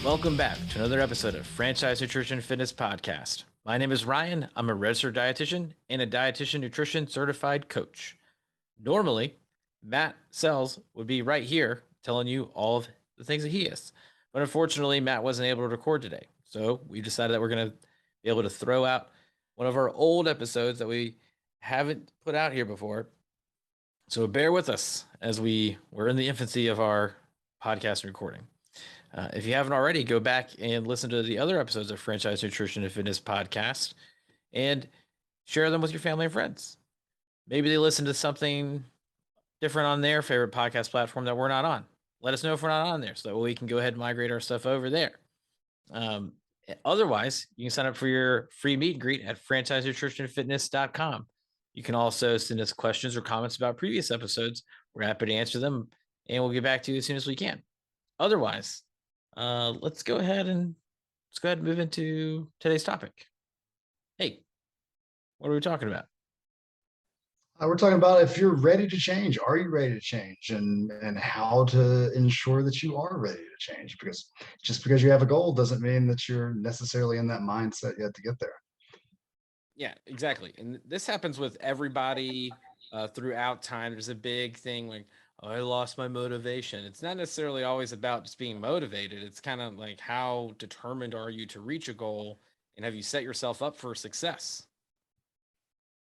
Welcome back to another episode of Franchise Nutrition Fitness Podcast. My name is Ryan. I'm a registered dietitian and a dietitian nutrition certified coach. Normally, Matt Sells would be right here telling you all of the things that he is. But unfortunately, Matt wasn't able to record today. So we decided that we're going to be able to throw out one of our old episodes that we haven't put out here before. So bear with us as we're in the infancy of our podcast recording. If you haven't already, go back and listen to the other episodes of Franchise Nutrition and Fitness Podcast and share them with your family and friends. Maybe they listen to something different on their favorite podcast platform that we're not on. Let us know if we're not on there so that we can go ahead and migrate our stuff over there. Otherwise, you can sign up for your free meet and greet at franchisenutritionfitness.com. You can also send us questions or comments about previous episodes. We're happy to answer them, and we'll get back to you as soon as we can. Otherwise, let's go ahead and move into today's topic. Hey, what are we talking about? We're talking about if you're ready to change. Are you ready to change, and how to ensure that you are ready to change? Because just because you have a goal doesn't mean that you're necessarily in that mindset yet to get there. Yeah, exactly. And this happens with everybody throughout time. There's a big thing like, oh, I lost my motivation. It's not necessarily always about just being motivated. It's kind of like, how determined are you to reach a goal, and have you set yourself up for success?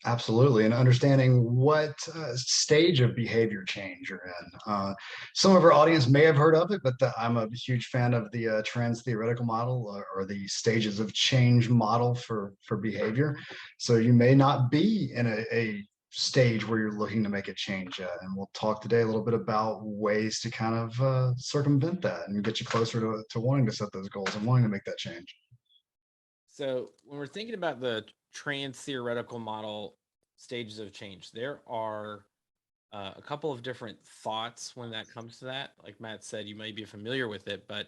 Absolutely, and understanding what stage of behavior change you're in. Some of our audience may have heard of it, but I'm a huge fan of the Transtheoretical Model, or the stages of change model for behavior. So you may not be in a stage where you're looking to make a change yet, and we'll talk today a little bit about ways to kind of circumvent that and get you closer to wanting to set those goals and wanting to make that change. So when we're thinking about the trans-theoretical model stages of change, there are a couple of different thoughts when that comes to that. Like Matt said, you may be familiar with it, but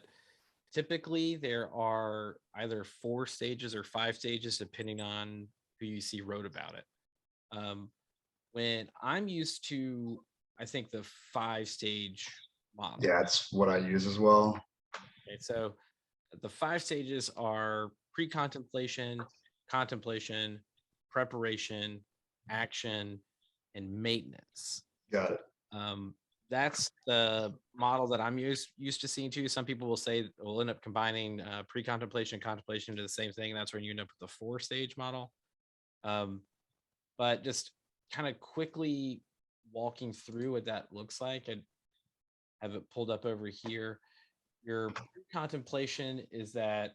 typically there are either 4 stages or 5 stages, depending on who you see wrote about it. When I'm used to, I think, the 5-stage model. Yeah, that's what I use as well. Okay, so the 5 stages are pre-contemplation, contemplation, preparation, action, and maintenance. Got it. That's the model that I'm used to seeing too. Some people will say we'll end up combining pre-contemplation and contemplation into the same thing. And that's when you end up with the 4-stage model. But just kind of quickly walking through what that looks like, and have it pulled up over here. Your contemplation is that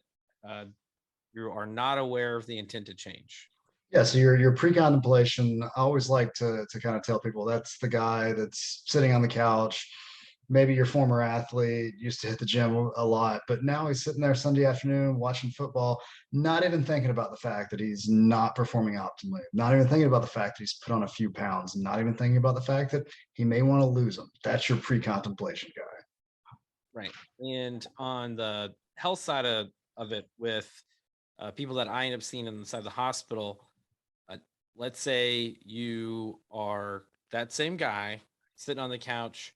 you are not aware of the intent to change. Yeah, so your pre-contemplation, I always like to kind of tell people that's the guy that's sitting on the couch. Maybe your former athlete used to hit the gym a lot, but now he's sitting there Sunday afternoon watching football, not even thinking about the fact that he's not performing optimally, not even thinking about the fact that he's put on a few pounds, not even thinking about the fact that he may want to lose them. That's your pre-contemplation guy. Right. And on the health side of it, with people that I end up seeing inside the hospital, let's say you are that same guy sitting on the couch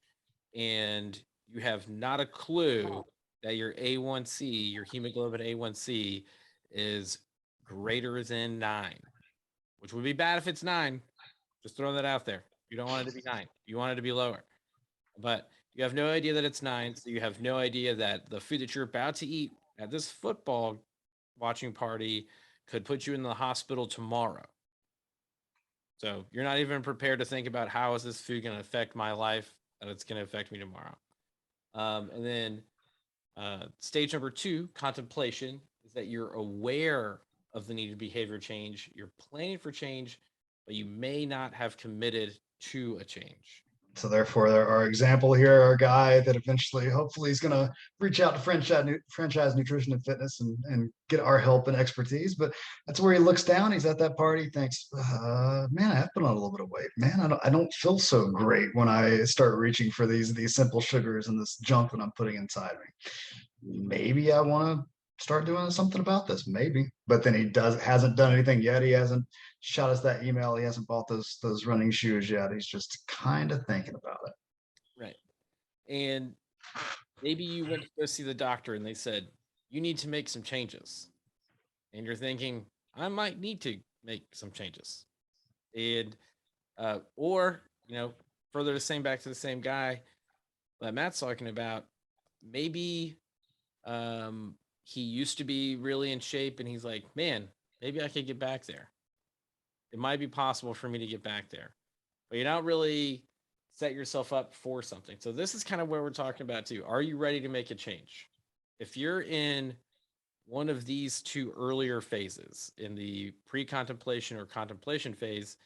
and you have not a clue that your A1C, your hemoglobin A1C, is greater than 9, which would be bad if it's 9. Just throwing that out there. You don't want it to be 9. You want it to be lower. But you have no idea that it's 9. So you have no idea that the food that you're about to eat at this football watching party could put you in the hospital tomorrow. So you're not even prepared to think about, how is this food going to affect my life, that it's going to affect me tomorrow. And then stage number 2, contemplation, is that you're aware of the needed behavior change. You're planning for change, but you may not have committed to a change. So therefore, our example here, our guy that eventually, hopefully, is going to reach out to franchise nutrition and fitness and get our help and expertise. But that's where he looks down. He's at that party, thinks, "Man, I have put on a little bit of weight. Man, I don't feel so great when I start reaching for these simple sugars and this junk that I'm putting inside me. Maybe I want to start doing something about this, maybe." But then he hasn't done anything yet. He hasn't shot us that email. He hasn't bought those running shoes yet. He's just kind of thinking about it. Right. And maybe you went to go see the doctor and they said, you need to make some changes. And you're thinking, I might need to make some changes. And, or, further the same back to the same guy that Matt's talking about, maybe he used to be really in shape and he's like, man, maybe I could get back there. It might be possible for me to get back there, but you're not really set yourself up for something. So this is kind of where we're talking about too. Are you ready to make a change? If you're in one of these two earlier phases, in the pre-contemplation or contemplation phase,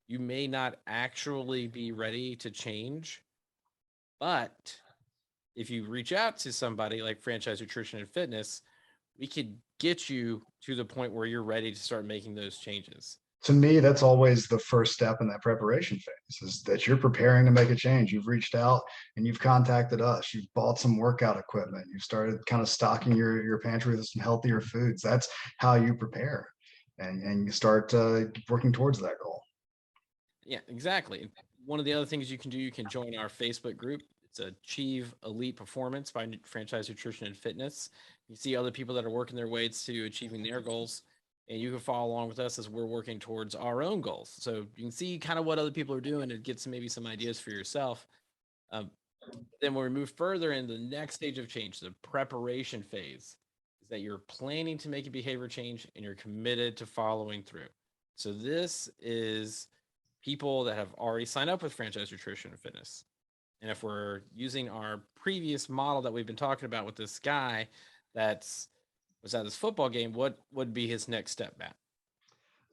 you may not actually be ready to change. But if you reach out to somebody like Franchise Nutrition and Fitness, we could get you to the point where you're ready to start making those changes. To me, that's always the first step in that preparation phase, is that you're preparing to make a change. You've reached out and you've contacted us. You've bought some workout equipment. You've started kind of stocking your pantry with some healthier foods. That's how you prepare, and you start working towards that goal. Yeah, exactly. One of the other things you can do, you can join our Facebook group. It's Achieve Elite Performance by Franchise Nutrition and Fitness. You see other people that are working their ways to achieving their goals, and you can follow along with us as we're working towards our own goals. So you can see kind of what other people are doing and get maybe some ideas for yourself. Um, then when we move further in the next stage of change, the preparation phase, is that you're planning to make a behavior change and you're committed to following through. So this is people that have already signed up with Franchise Nutrition and Fitness. And if we're using our previous model that we've been talking about with this guy that's was at this football game, what would be his next step, Matt?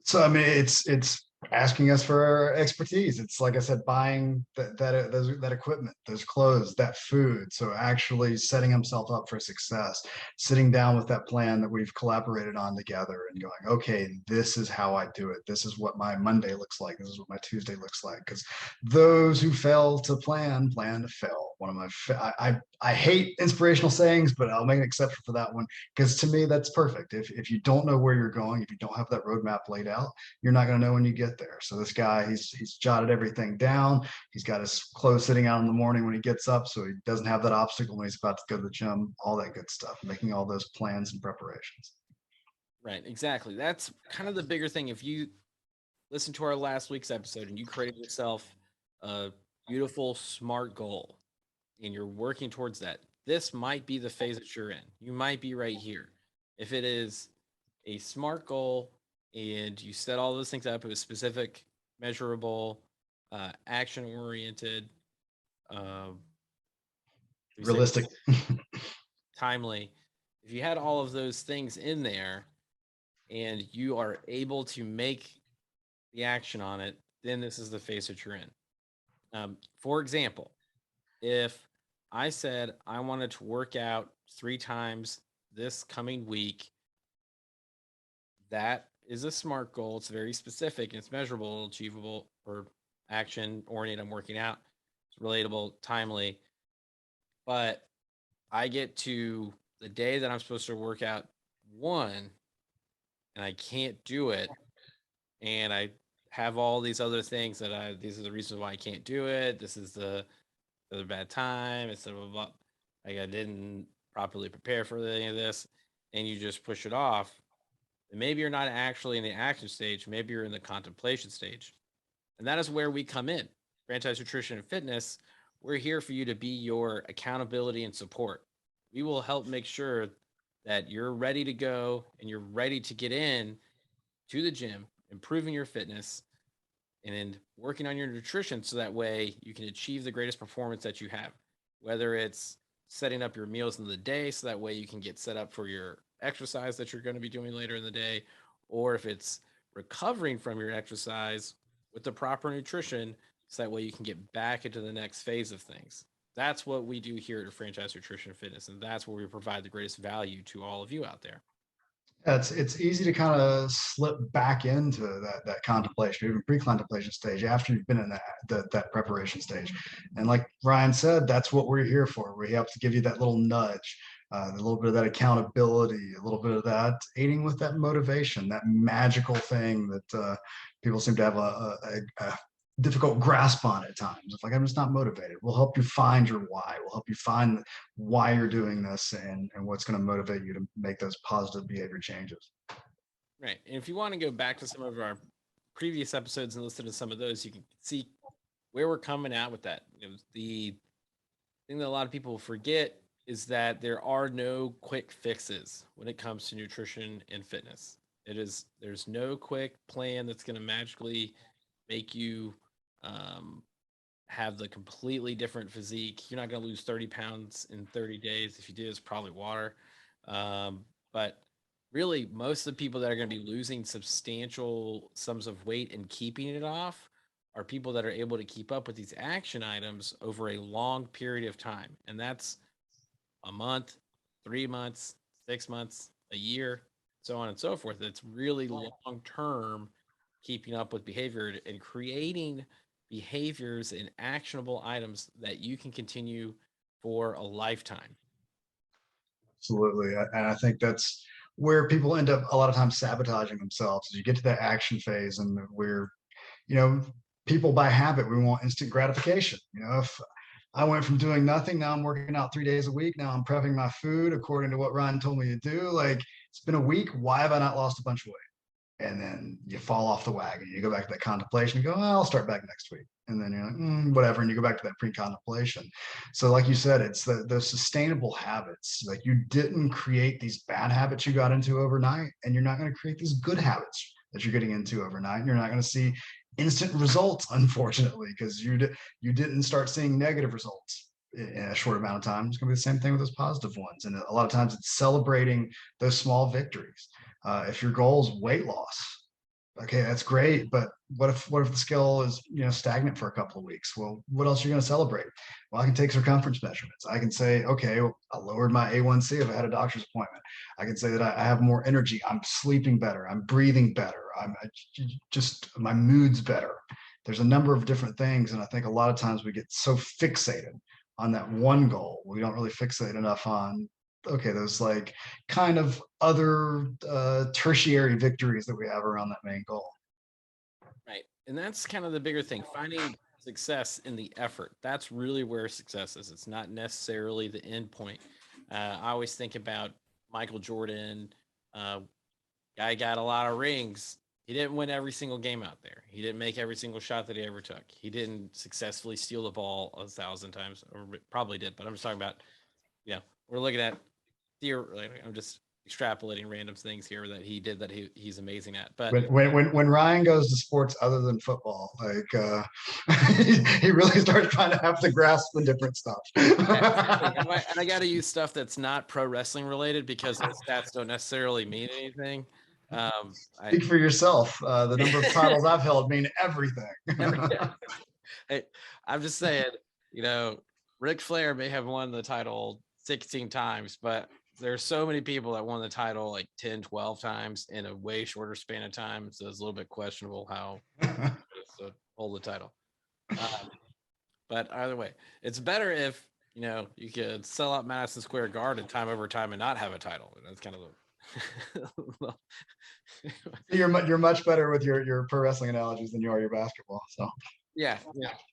So I mean, it's asking us for our expertise. It's like I said, buying that equipment, those clothes, that food. So actually setting himself up for success, sitting down with that plan that we've collaborated on together, and going, okay, this is how I do it. This is what my Monday looks like. This is what my Tuesday looks like. Because those who fail to plan to fail. One of my I hate inspirational sayings, but I'll make an exception for that one, because to me that's perfect. If you don't know where you're going, if you don't have that roadmap laid out, you're not going to know when you get there. So this guy, he's jotted everything down. He's got his clothes sitting out in the morning when he gets up, so he doesn't have that obstacle when he's about to go to the gym. All that good stuff, making all those plans and preparations. Right, exactly. That's kind of the bigger thing. If you listen to our last week's episode and you created yourself a beautiful, smart goal and you're working towards that, this might be the phase that you're in. You might be right here. If it is a smart goal and you set all those things up, it was specific, measurable, action oriented, uh, we say Realistic. timely. If you had all of those things in there and you are able to make the action on it, then this is the phase that you're in. For example, if I said I wanted to work out 3 times this coming week, that is a SMART goal. It's very specific and it's measurable, achievable, or action oriented. I'm working out. It's relatable, timely. But I get to the day that I'm supposed to work out one and I can't do it. And I have all these other things these are the reasons why I can't do it. This is the bad time. It's blah, blah, blah. Like I didn't properly prepare for any of this. And you just push it off. And maybe you're not actually in the action stage. Maybe you're in the contemplation stage. And that is where we come in. Franchise Nutrition and Fitness, we're here for you to be your accountability and support. We will help make sure that you're ready to go and you're ready to get in to the gym, improving your fitness and working on your nutrition so that way you can achieve the greatest performance that you have. Whether it's setting up your meals in the day so that way you can get set up for your exercise that you're going to be doing later in the day, or if it's recovering from your exercise with the proper nutrition so that way you can get back into the next phase of things. That's what we do here at Franchise Nutrition and Fitness, and that's where we provide the greatest value to all of you out there. It's easy to kind of slip back into that contemplation, even pre-contemplation stage, after you've been in that preparation stage. And like Ryan said, that's what we're here for. We have to give you that little nudge, a little bit of that accountability, a little bit of that aiding with that motivation, that magical thing that people seem to have difficult grasp on at times. If like I'm just not motivated, we'll help you find your why. We'll help you find why you're doing this and what's going to motivate you to make those positive behavior changes. Right. And if you want to go back to some of our previous episodes and listen to some of those, you can see where we're coming out with that. The thing that a lot of people forget is that there are no quick fixes when it comes to nutrition and fitness. There's no quick plan that's going to magically make you um, have the completely different physique. You're not going to lose 30 pounds in 30 days. If you do, it's probably water. But really, most of the people that are going to be losing substantial sums of weight and keeping it off are people that are able to keep up with these action items over a long period of time. And that's a month, 3 months, 6 months, a year, so on and so forth. It's really long term keeping up with behavior and creating behaviors and actionable items that you can continue for a lifetime. Absolutely. And I think that's where people end up a lot of times sabotaging themselves. You get to that action phase and we're, you know, people by habit, we want instant gratification. If I went from doing nothing, now I'm working out 3 days a week. Now I'm prepping my food according to what Ryan told me to do. Like it's been a week. Why have I not lost a bunch of weight? And then you fall off the wagon. You go back to that contemplation and go, oh, I'll start back next week. And then you're like, whatever. And you go back to that pre-contemplation. So like you said, it's the sustainable habits. Like you didn't create these bad habits you got into overnight, and you're not going to create these good habits that you're getting into overnight. You're not going to see instant results, unfortunately, because you didn't start seeing negative results in a short amount of time. It's going to be the same thing with those positive ones. And a lot of times it's celebrating those small victories. If your goal is weight loss, okay, that's great. But what if the scale is stagnant for a couple of weeks? Well, what else are you going to celebrate? Well, I can take circumference measurements. I can say, okay, well, I lowered my A1C if I had a doctor's appointment. I can say that I have more energy. I'm sleeping better. I'm breathing better. Just my mood's better. There's a number of different things, and I think a lot of times we get so fixated on that one goal. We don't really fixate enough on okay, those like kind of other tertiary victories that we have around that main goal. Right. And that's kind of the bigger thing, finding success in the effort. That's really where success is. It's not necessarily the end point. I always think about Michael Jordan. Guy got a lot of rings. He didn't win every single game out there. He didn't make every single shot that he ever took. He didn't successfully steal the ball 1,000 times, or probably did. But I'm just talking about, we're looking at I'm just extrapolating random things here that he did that he's amazing at. But when Ryan goes to sports other than football, like he really starts trying to have to grasp the different stuff. and I got to use stuff that's not pro wrestling related because those stats don't necessarily mean anything. Speak for yourself. The number of titles I've held mean everything. Hey, I'm just saying, Ric Flair may have won the title 16 times, but there's so many people that won the title like 10, 12 times in a way shorter span of time. So it's a little bit questionable how to hold the title. But either way, it's better if, you could sell out Madison Square Garden time over time and not have a title. That's kind of You're much better with your pro wrestling analogies than you are your basketball. So yeah.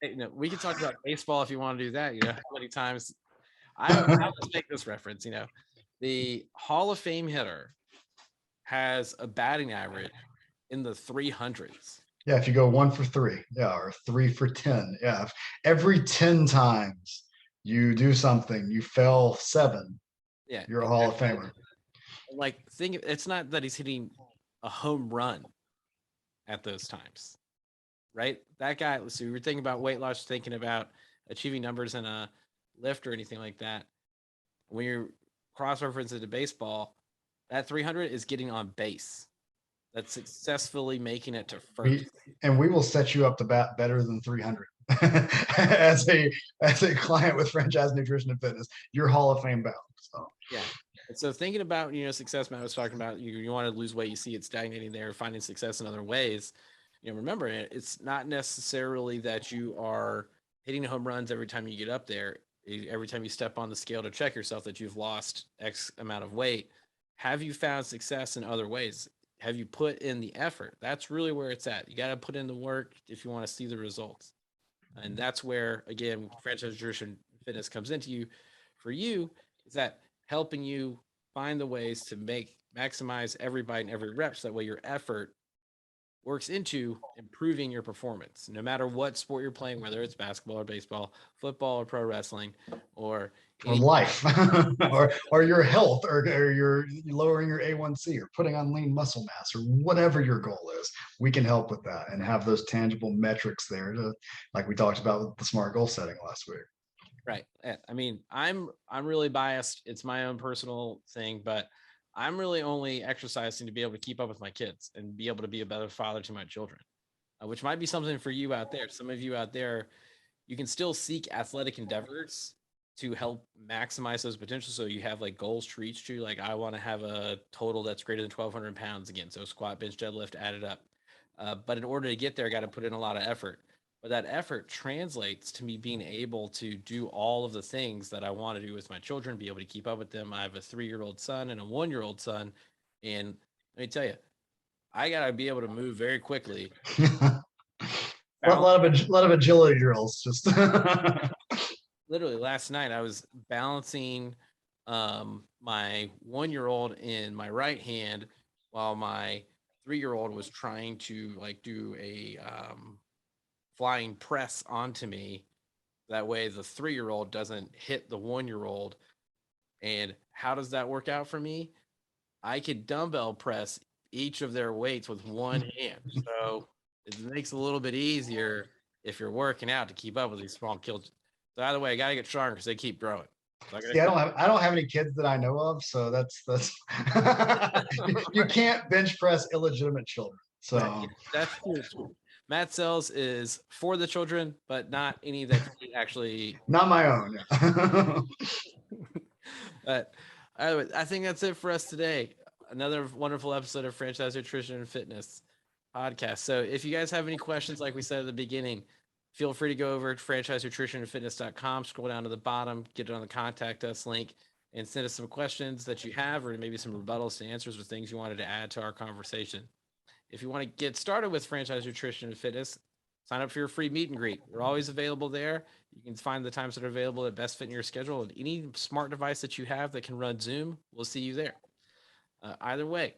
Hey, we can talk about baseball if you want to do that. How many times I'll just make this reference. The Hall of Fame hitter has a batting average in the 300s. Yeah, if you go 1 for 3, yeah, or 3 for 10, yeah. If every 10 times you do something, you fail 7. Yeah, you're a Hall of Famer. Like, it's not that he's hitting a home run at those times, right? That guy. So you were thinking about weight loss, thinking about achieving numbers in a lift or anything like that. When you're cross-reference into baseball, that 300 is getting on base. That's successfully making it to first. We will set you up to bat better than 300 as a client with Franchise Nutrition and Fitness. You're Hall of Fame bound. So yeah. And so thinking about success, Matt was talking about you want to lose weight, you see it stagnating there, finding success in other ways. Remember, it's not necessarily that you are hitting home runs every time you get up there. Every time you step on the scale to check yourself that you've lost X amount of weight. Have you found success in other ways? have you put in the effort? That's really where it's at. You got to put in the work if you want to see the results. And that's where, again, franchise nutrition fitness comes into you. For you, is that helping you find the ways to maximize every bite and every rep, so that way your effort works into improving your performance, no matter what sport you're playing, whether it's basketball or baseball, football or pro wrestling, or life, or your health, or you're lowering your A1C, or putting on lean muscle mass, or whatever your goal is. We can help with that and have those tangible metrics there to, like we talked about with the SMART goal setting last week. Right. I mean, I'm really biased. It's my own personal thing, but I'm really only exercising to be able to keep up with my kids and be able to be a better father to my children, which might be something for you out there. Some of you out there, you can still seek athletic endeavors to help maximize those potentials. So you have like goals to reach to, like, I want to have a total that's greater than 1,200 pounds again. So squat, bench, deadlift added up. But in order to get there, I got to put in a lot of effort. But that effort translates to me being able to do all of the things that I want to do with my children, be able to keep up with them. I have a 3-year-old son and a 1-year-old son. And let me tell you, I got to be able to move very quickly. A lot of agility drills. Just literally last night, I was balancing my 1-year-old in my right hand while my 3-year-old was trying to like do a flying press onto me. That way the 3-year-old doesn't hit the 1-year-old. And how does that work out for me? I could dumbbell press each of their weights with one hand. So it makes it a little bit easier if you're working out to keep up with these small kids. So either way, I gotta get stronger because they keep growing. So See, I don't have any kids that I know of, so that's you can't bench press illegitimate children. So yeah, that's true. Matt Sells is for the children, but not any that he actually not my own. But I think that's it for us today. Another wonderful episode of Franchise Nutrition and Fitness podcast. So if you guys have any questions, like we said at the beginning, feel free to go over to franchisenutritionandfitness.com, scroll down to the bottom, get it on the contact us link, and send us some questions that you have, or maybe some rebuttals to answers or things you wanted to add to our conversation. If you want to get started with Franchise Nutrition and Fitness, sign up for your free meet and greet. We're always available there. You can find the times that are available that best fit in your schedule. And any smart device that you have that can run Zoom, we'll see you there. Either way,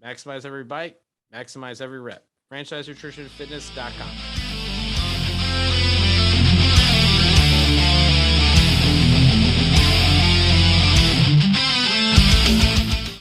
maximize every bite, maximize every rep. FranchiseNutritionFitness.com.